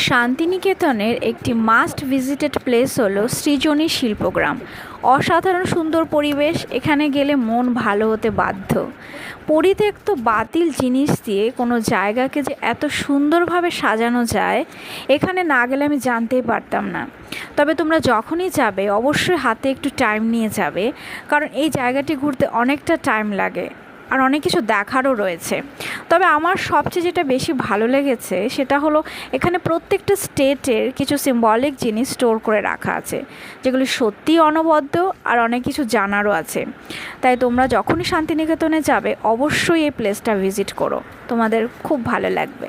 শান্তিনিকেতনের একটি must visited place হলো সৃজনী শিল্পগ্রাম। অসাধারণ সুন্দর পরিবেশ, এখানে গেলে মন ভালো হতে বাধ্য। পরিত্যক্ত বাতিল জিনিস দিয়ে কোনো জায়গাকে যে এত সুন্দরভাবে সাজানো যায়, এখানে না গেলে আমি জানতেই পারতাম না। তবে তোমরা যখনই যাবে অবশ্যই হাতে একটু টাইম নিয়ে যাবে, কারণ এই জায়গাটি ঘুরতে অনেকটা টাইম লাগে আর অনেক কিছু দেখারও রয়েছে। তবে আমার সবচেয়ে যেটা বেশি ভালো লেগেছে সেটা হলো এখানে প্রত্যেকটা স্টেটের কিছু সিম্বলিক জিনিস স্টোর করে রাখা আছে, যেগুলি সত্যিই অনবদ্য আর অনেক কিছু জানারও আছে। তাই তোমরা যখনই শান্তিনিকেতনে যাবে অবশ্যই এই প্লেসটা ভিজিট করো, তোমাদের খুব ভালো লাগবে।